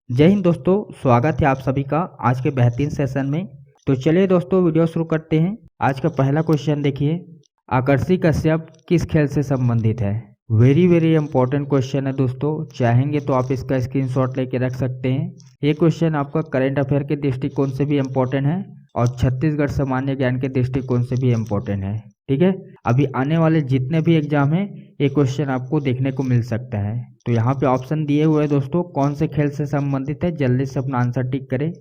जय हिंद दोस्तों, स्वागत है आप सभी का आज के बेहतरीन सेशन में। तो चलिए दोस्तों वीडियो शुरू करते हैं। आज का पहला क्वेश्चन देखिए, आकर्षी कश्यप किस खेल से संबंधित है। वेरी वेरी इंपॉर्टेंट क्वेश्चन है दोस्तों, चाहेंगे तो आप इसका स्क्रीनशॉट लेके रख सकते हैं। ये क्वेश्चन आपका करंट अफेयर के दृष्टिकोण से भी इम्पोर्टेंट है और छत्तीसगढ़ सामान्य ज्ञान के दृष्टिकोण से भी इम्पोर्टेंट है। ठीक है, अभी आने वाले जितने भी एग्जाम हैं ये क्वेश्चन आपको देखने को मिल सकता है। तो यहाँ पे ऑप्शन दिए हुए हैं दोस्तों, कौन से खेल से संबंधित है, जल्दी से अपना आंसर टिक करें।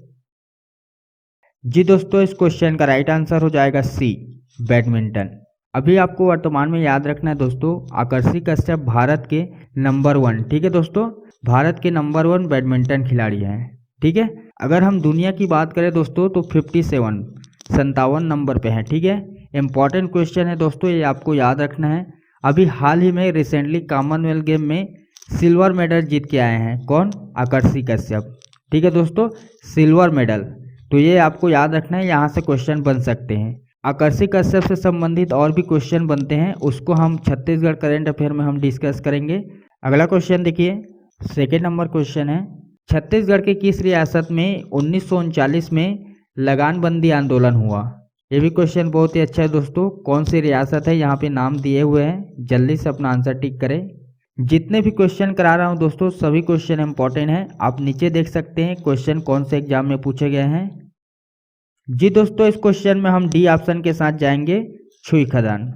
जी दोस्तों, इस क्वेश्चन का राइट आंसर हो जाएगा सी, बैडमिंटन। अभी आपको वर्तमान में याद रखना है दोस्तों, आकर्षी कश्यप भारत के नंबर 1, ठीक है दोस्तों, भारत के नंबर 1 बैडमिंटन खिलाड़ी हैं। ठीक है, अगर हम दुनिया की बात करें दोस्तों तो 57 नंबर पे है। ठीक है, इंपॉर्टेंट क्वेश्चन है दोस्तों, ये आपको याद रखना है। अभी हाल ही में रिसेंटली कॉमनवेल्थ गेम में सिल्वर मेडल जीत के आए हैं। कौन? आकर्षी कश्यप। ठीक है दोस्तों, सिल्वर मेडल। तो ये आपको याद रखना है, यहाँ से क्वेश्चन बन सकते हैं। आकर्षी कश्यप से संबंधित और भी क्वेश्चन बनते हैं, उसको हम छत्तीसगढ़ करंट अफेयर में हम डिस्कस करेंगे। अगला क्वेश्चन देखिए, सेकेंड नंबर क्वेश्चन है, छत्तीसगढ़ के किस रियासत में 1939 में लगानबंदी आंदोलन हुआ। ये भी क्वेश्चन बहुत ही अच्छा है दोस्तों, कौन सी रियासत है, यहाँ पे नाम दिए हुए हैं, जल्दी से अपना आंसर टिक करें। जितने भी क्वेश्चन करा रहा हूँ दोस्तों सभी क्वेश्चन इंपॉर्टेंट हैं, आप नीचे देख सकते हैं क्वेश्चन कौन से एग्जाम में पूछे गए हैं। जी दोस्तों, इस क्वेश्चन में हम डी ऑप्शन के साथ जाएंगे, छुई खदान।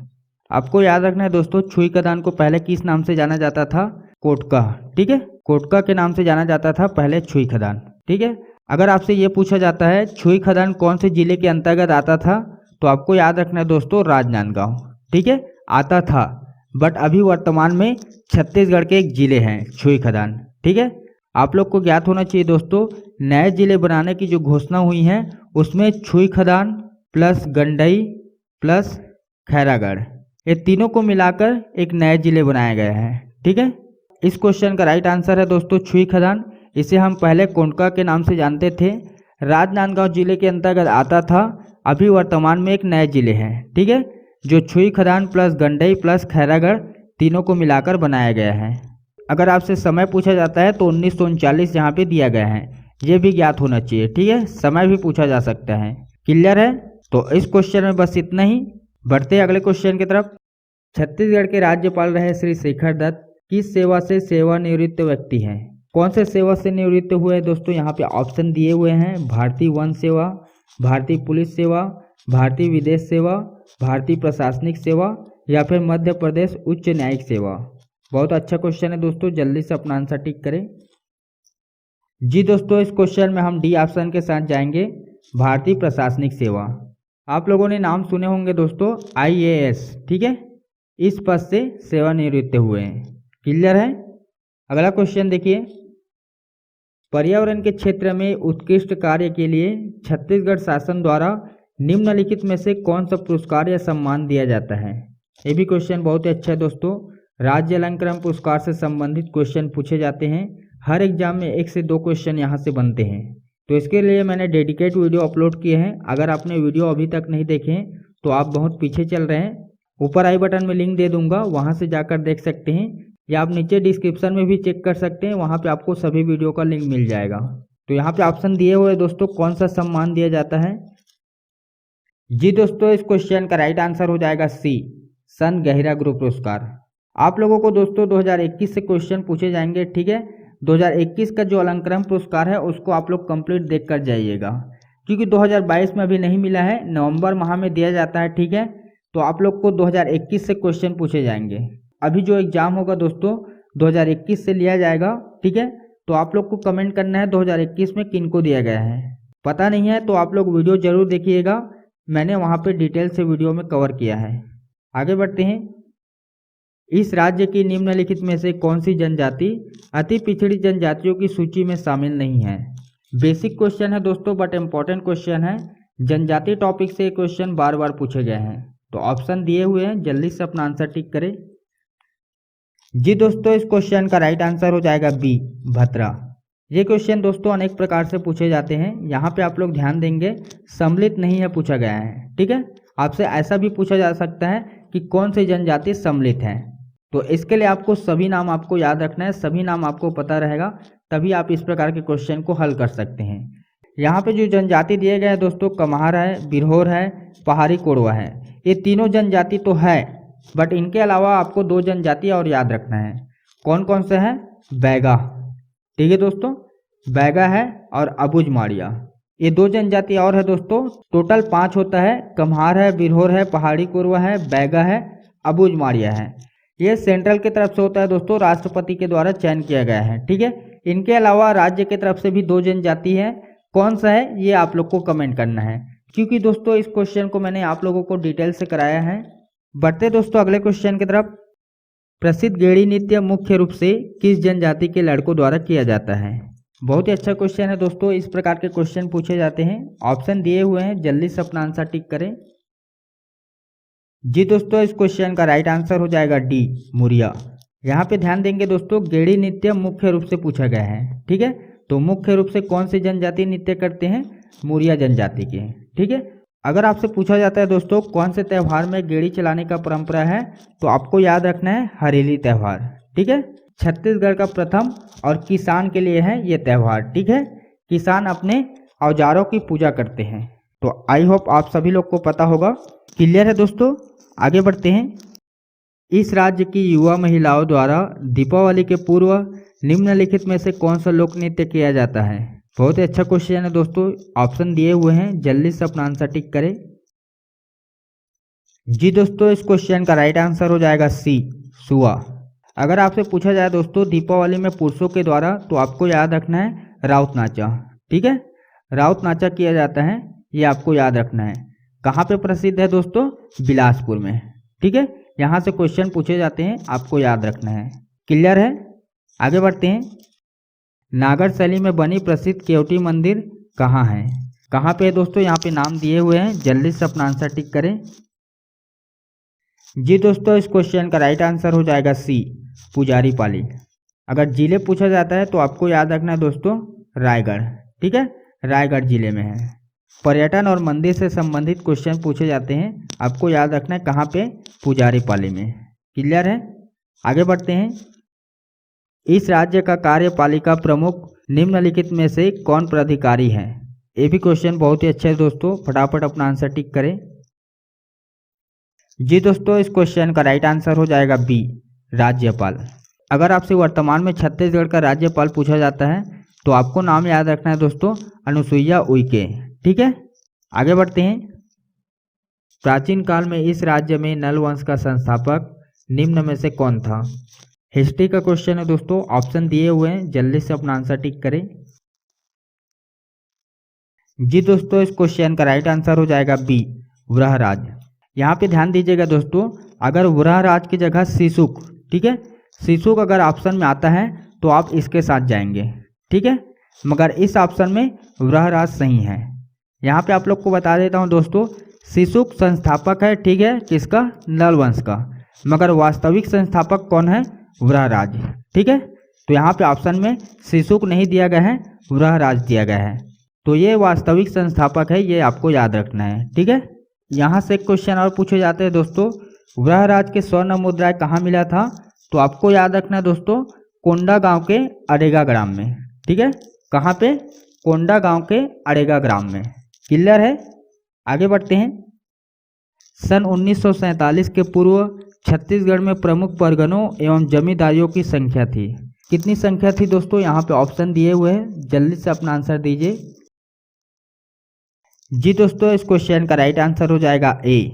आपको याद रखना है दोस्तों, छुई खदान को पहले किस नाम से जाना जाता था? कोटका। ठीक है, कोटका के नाम से जाना जाता था पहले छुई खदान। ठीक है, अगर आपसे ये पूछा जाता है छुई खदान कौन से जिले के अंतर्गत आता था, तो आपको याद रखना है दोस्तों, राजनांदगांव। ठीक है, आता था, बट अभी वर्तमान में छत्तीसगढ़ के एक जिले हैं छुई खदान। ठीक है, आप लोग को ज्ञात होना चाहिए दोस्तों, नए जिले बनाने की जो घोषणा हुई है उसमें छुई खदान प्लस गंडई प्लस खैरागढ़, ये तीनों को मिलाकर एक नए जिले बनाया गया है। ठीक है, इस क्वेश्चन का राइट आंसर है दोस्तों छुई खदान। इसे हम पहले कोंडका के नाम से जानते थे, राजनांदगांव जिले के अंतर्गत आता था, अभी वर्तमान में एक नए जिले हैं। ठीक है, जो छुई खदान प्लस गंडई प्लस खैरागढ़ तीनों को मिलाकर बनाया गया है। अगर आपसे समय पूछा जाता है तो 1939 यहाँ पे दिया गया है, ये भी ज्ञात होना चाहिए। ठीक है, समय भी पूछा जा सकता है। क्लियर है? तो इस क्वेश्चन में बस इतना ही, बढ़ते हैं अगले क्वेश्चन की तरफ। छत्तीसगढ़ के राज्यपाल रहे श्री शेखर दत्त किस सेवा से सेवानिवृत्त व्यक्ति हैं। कौन से सेवा से निवृत्त हुए हैं दोस्तों, यहाँ पे ऑप्शन दिए हुए हैं, भारतीय वन सेवा, भारतीय पुलिस सेवा, भारतीय विदेश सेवा, भारतीय प्रशासनिक सेवा या फिर मध्य प्रदेश उच्च न्यायिक सेवा। बहुत अच्छा क्वेश्चन है दोस्तों, जल्दी से अपना आंसर टिक करें। जी दोस्तों, इस क्वेश्चन में हम डी ऑप्शन के साथ जाएंगे, भारतीय प्रशासनिक सेवा। आप लोगों ने नाम सुने होंगे दोस्तों, IAS। ठीक है, इस पद से सेवानिवृत्त हुए हैं। क्लियर है? अगला क्वेश्चन देखिए, पर्यावरण के क्षेत्र में उत्कृष्ट कार्य के लिए छत्तीसगढ़ शासन द्वारा निम्नलिखित में से कौन सा पुरस्कार या सम्मान दिया जाता है। ये भी क्वेश्चन बहुत ही अच्छा है दोस्तों, राज्य अलंकरण पुरस्कार से संबंधित क्वेश्चन पूछे जाते हैं। हर एग्जाम में 1 से 2 क्वेश्चन यहाँ से बनते हैं, तो इसके लिए मैंने डेडिकेट वीडियो अपलोड किए हैं। अगर आपने वीडियो अभी तक नहीं देखे हैं तो आप बहुत पीछे चल रहे हैं। ऊपर आई बटन में लिंक दे दूंगा, वहाँ से जाकर देख सकते हैं, या आप नीचे डिस्क्रिप्शन में भी चेक कर सकते हैं, वहाँ पे आपको सभी वीडियो का लिंक मिल जाएगा। तो यहाँ पे ऑप्शन दिए हुए दोस्तों, कौन सा सम्मान दिया जाता है। जी दोस्तों, इस क्वेश्चन का राइट आंसर हो जाएगा सी, सन गहिरा गुरु पुरस्कार। आप लोगों को दोस्तों 2021 से क्वेश्चन पूछे जाएंगे। ठीक है, 2021 का जो अलंकरण पुरस्कार है उसको आप लोग कंप्लीट देख कर जाइएगा, क्योंकि 2022 में अभी नहीं मिला है, नवंबर माह में दिया जाता है। ठीक है, तो आप लोग को 2021 से क्वेश्चन पूछे जाएंगे। अभी जो एग्जाम होगा दोस्तों 2021 से लिया जाएगा। ठीक है, तो आप लोग को कमेंट करना है 2021 में किनको दिया गया है। पता नहीं है तो आप लोग वीडियो जरूर देखिएगा, मैंने वहाँ पे डिटेल से वीडियो में कवर किया है। आगे बढ़ते हैं, इस राज्य की निम्नलिखित में से कौन सी जनजाति अति पिछड़ी जनजातियों की सूची में शामिल नहीं है। बेसिक क्वेश्चन है दोस्तों, बट इम्पोर्टेंट क्वेश्चन है। जनजाति टॉपिक से क्वेश्चन बार बार पूछे गए हैं, तो ऑप्शन दिए हुए हैं, जल्दी से अपना आंसर टिक करें। जी दोस्तों, इस क्वेश्चन का राइट आंसर हो जाएगा बी, भतरा। ये क्वेश्चन दोस्तों अनेक प्रकार से पूछे जाते हैं, यहाँ पे आप लोग ध्यान देंगे, सम्मिलित नहीं है पूछा गया है। ठीक है, आपसे ऐसा भी पूछा जा सकता है कि कौन सी जनजाति सम्मिलित है, तो इसके लिए आपको सभी नाम आपको याद रखना है, सभी नाम आपको पता रहेगा तभी आप इस प्रकार के क्वेश्चन को हल कर सकते हैं। यहाँ पे जो जनजाति दिए गए हैं दोस्तों, कम्हार है, बिरहोर है, पहाड़ी कोरवा है। ये तीनों जनजाति तो है, बट इनके अलावा आपको 2 जनजाति और याद रखना है। कौन कौन से हैं? बैगा, ठीक है दोस्तों, बैगा है और अबुझ माड़िया, ये 2 जनजाति और है दोस्तों। टोटल 5 होता है, कम्हार है, बिरहोर है, पहाड़ी कोरवा है, बैगा है, अबुझ माड़िया है। ये सेंट्रल की तरफ से होता है दोस्तों, राष्ट्रपति के द्वारा चयन किया गया है, ठीक है। इनके अलावा राज्य की तरफ से भी 2 जनजाति है। कौन सा है ये आप लोग को कमेंट करना है, क्योंकि दोस्तों इस क्वेश्चन को मैंने आप लोगों को डिटेल से कराया है। बढ़ते दोस्तों अगले क्वेश्चन की तरफ। प्रसिद्ध गेड़ी नृत्य मुख्य रूप से किस जनजाति के लड़कों द्वारा किया जाता है? बहुत ही अच्छा क्वेश्चन है दोस्तों, इस प्रकार के क्वेश्चन पूछे जाते हैं। ऑप्शन दिए हुए हैं, जल्दी से अपना आंसर टिक करें। जी दोस्तों, इस क्वेश्चन का राइट आंसर हो जाएगा डी, मुरिया। यहाँ पे ध्यान देंगे दोस्तों, गेड़ी नृत्य मुख्य रूप से पूछा गया है, ठीक है। तो मुख्य रूप से कौन सी जनजाति नृत्य करते हैं? मुरिया जनजाति के, ठीक है। अगर आपसे पूछा जाता है दोस्तों कौन से त्यौहार में गेड़ी चलाने का परंपरा है, तो आपको याद रखना है हरेली त्यौहार, ठीक है। छत्तीसगढ़ का प्रथम और किसान के लिए है ये त्यौहार, ठीक है। किसान अपने औजारों की पूजा करते हैं। तो आई होप आप सभी लोग को पता होगा। क्लियर है दोस्तों, आगे बढ़ते हैं। इस राज्य की युवा महिलाओं द्वारा दीपावली के पूर्व निम्नलिखित में से कौन सा लोक नृत्य किया जाता है? बहुत ही अच्छा क्वेश्चन है दोस्तों, ऑप्शन दिए हुए हैं, जल्दी से अपना आंसर टिक करें। जी दोस्तों, इस क्वेश्चन का राइट आंसर हो जाएगा सी, सुआ। अगर आपसे पूछा जाए दोस्तों दीपावली में पुरुषों के द्वारा, तो आपको याद रखना है राउत नाचा, ठीक है। राउत नाचा किया जाता है, ये आपको याद रखना है। कहाँ पे प्रसिद्ध है दोस्तों? बिलासपुर में, ठीक है। यहाँ से क्वेश्चन पूछे जाते हैं, आपको याद रखना है। क्लियर है, आगे बढ़ते हैं। नागर शैली में बनी प्रसिद्ध केवटी मंदिर कहाँ है? कहाँ पे है दोस्तों? यहाँ पे नाम दिए हुए हैं, जल्दी से अपना आंसर टिक करें। जी दोस्तों, इस क्वेश्चन का राइट आंसर हो जाएगा सी, पुजारी पाली। अगर जिले पूछा जाता है तो आपको याद रखना है दोस्तों रायगढ़, ठीक है, रायगढ़ जिले में है। पर्यटन और मंदिर से संबंधित क्वेश्चन पूछे जाते हैं, आपको याद रखना है कहाँ पे? पुजारी पाली में। क्लियर है, आगे बढ़ते हैं। इस राज्य का कार्यपालिका प्रमुख निम्नलिखित में से कौन प्राधिकारी है? ये भी क्वेश्चन बहुत ही अच्छा है दोस्तों, फटाफट अपना आंसर टिक करें। जी दोस्तों, इस क्वेश्चन का राइट आंसर हो जाएगा बी, राज्यपाल। अगर आपसे वर्तमान में छत्तीसगढ़ का राज्यपाल पूछा जाता है तो आपको नाम याद रखना है दोस्तों अनुसुईया उइके, ठीक है। आगे बढ़ते हैं। प्राचीन काल में इस राज्य में नल वंश का संस्थापक निम्न में से कौन था? हिस्ट्री का क्वेश्चन है दोस्तों, ऑप्शन दिए हुए हैं, जल्दी से अपना आंसर टिक करें। जी दोस्तों, इस क्वेश्चन का राइट आंसर हो जाएगा बी, वृहराज। यहाँ पे ध्यान दीजिएगा दोस्तों, अगर वृहराज की जगह सिसुक, ठीक है, सिसुक अगर ऑप्शन में आता है तो आप इसके साथ जाएंगे, ठीक है, मगर इस ऑप्शन में वृहराज सही है। यहाँ पे आप लोग को बता देता हूँ दोस्तों, सिसुक संस्थापक है, ठीक है, किसका? नल वंश का, मगर वास्तविक संस्थापक कौन है? वृहराज, ठीक है। तो यहाँ पे ऑप्शन में सिसुक नहीं दिया गया है, वृहराज दिया गया है, तो ये वास्तविक संस्थापक है, ये आपको याद रखना है, ठीक है। यहाँ से क्वेश्चन और पूछे जाते हैं दोस्तों, वृहराज के स्वर्ण मुद्राएं कहाँ मिला था? तो आपको याद रखना है दोस्तों कोंडा गांव के अरेगा ग्राम में, ठीक है। कहाँ पे? कोंडा गांव के अरेगा ग्राम में। क्लियर है, आगे बढ़ते हैं। सन 1947 के पूर्व छत्तीसगढ़ में प्रमुख परगनों एवं जमींदारियों की संख्या थी। कितनी संख्या थी दोस्तों? यहाँ पे ऑप्शन दिए हुए हैं, जल्दी से अपना आंसर दीजिए। जी दोस्तों, इस क्वेश्चन का राइट आंसर हो जाएगा ए,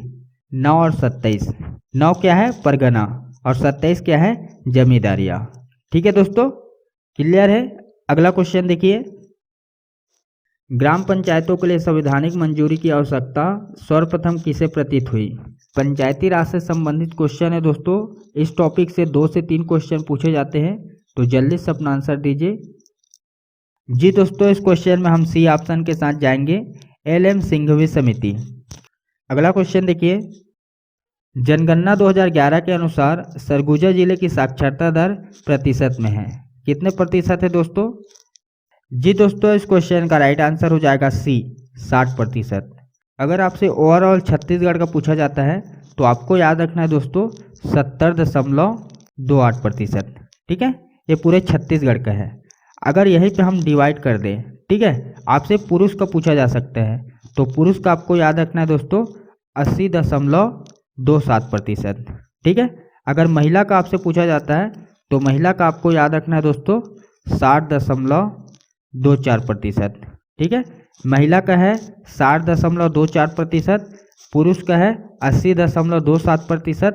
9 और 27। 9 क्या है? परगना, और 27 क्या है? जमींदारियाँ, ठीक है दोस्तों। क्लियर है, अगला क्वेश्चन देखिए। ग्राम पंचायतों के लिए संवैधानिक मंजूरी की आवश्यकता सर्वप्रथम किसे प्रतीत हुई? पंचायती राज से संबंधित क्वेश्चन है दोस्तों, इस टॉपिक से 2 से 3 क्वेश्चन पूछे जाते हैं, तो जल्दी से अपना आंसर दीजिए। जी दोस्तों, इस क्वेश्चन में हम सी ऑप्शन के साथ जाएंगे, LM सिंघवी समिति। अगला क्वेश्चन देखिए। जनगणना 2011 के अनुसार सरगुजा जिले की साक्षरता दर प्रतिशत में है, कितने प्रतिशत है दोस्तों? जी दोस्तों, इस क्वेश्चन का राइट आंसर हो जाएगा सी, 60%। अगर आपसे ओवरऑल छत्तीसगढ़ का पूछा जाता है तो आपको याद रखना है दोस्तों 70.28%, ठीक है, ये पूरे छत्तीसगढ़ का है। अगर यहीं पे हम डिवाइड कर दें, ठीक है, आपसे पुरुष का पूछा जा सकता है, तो पुरुष का आपको याद रखना है दोस्तों 80.27%, ठीक है। अगर महिला का आपसे पूछा जाता है तो महिला का आपको याद रखना है दोस्तों 60.24%, ठीक है। महिला का है 60.24%, पुरुष का है 80.27%,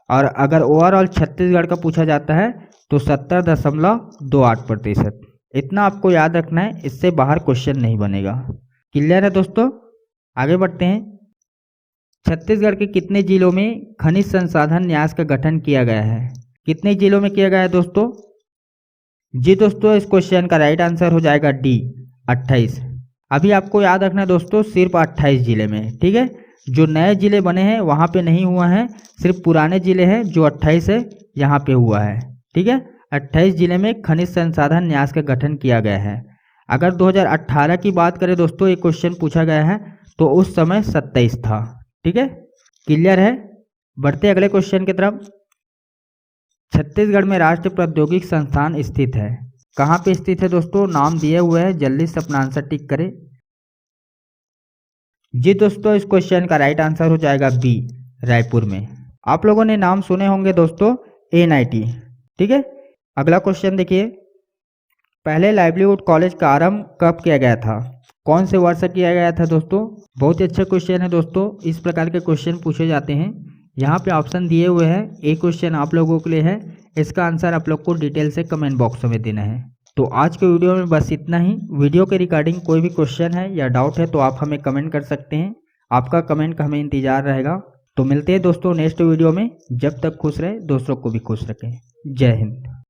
और अगर ओवरऑल छत्तीसगढ़ का पूछा जाता है तो 70.28%। इतना आपको याद रखना है, इससे बाहर क्वेश्चन नहीं बनेगा। क्लियर है दोस्तों? आगे बढ़ते हैं। छत्तीसगढ़ के कितने जिलों में खनिज संसाधन न्यास का गठन किया गया है? कितने जिलों में किया गया है दोस्तों? जी दोस्तों, इस क्वेश्चन का राइट आंसर हो जाएगा डी, 28। अभी आपको याद रखना है दोस्तों सिर्फ 28 जिले में, ठीक है। जो नए जिले बने हैं वहाँ पे नहीं हुआ है, सिर्फ पुराने जिले हैं जो 28 है यहाँ पे हुआ है, ठीक है। 28 जिले में खनिज संसाधन न्यास का गठन किया गया है। अगर 2018 की बात करें दोस्तों, एक क्वेश्चन पूछा गया है तो उस समय 27 था, ठीक है। क्लियर है? बढ़ते अगले क्वेश्चन की तरफ। छत्तीसगढ़ में राष्ट्रीय प्रौद्योगिकी संस्थान स्थित है। कहाँ पे स्थित है दोस्तों? नाम दिए हुए हैं, जल्दी से अपना आंसर टिक करें। जी दोस्तों, इस क्वेश्चन का राइट आंसर हो जाएगा बी, रायपुर में। आप लोगों ने नाम सुने होंगे दोस्तों NIT, ठीक है। अगला क्वेश्चन देखिए, पहले लाइवलीहुड कॉलेज का आरंभ कब किया गया था? कौन से वर्ष किया गया था दोस्तों? बहुत ही अच्छा क्वेश्चन है दोस्तों, इस प्रकार के क्वेश्चन पूछे जाते हैं। यहाँ पे ऑप्शन दिए हुए हैं, एक क्वेश्चन आप लोगों के लिए है, इसका आंसर आप लोग को डिटेल से कमेंट बॉक्स में देना है। तो आज के वीडियो में बस इतना ही। वीडियो के रिगार्डिंग कोई भी क्वेश्चन है या डाउट है तो आप हमें कमेंट कर सकते हैं, आपका कमेंट का हमें इंतजार रहेगा। तो मिलते हैं दोस्तों नेक्स्ट वीडियो में, जब तक खुश रहे दूसरों को भी खुश रखें। जय हिंद।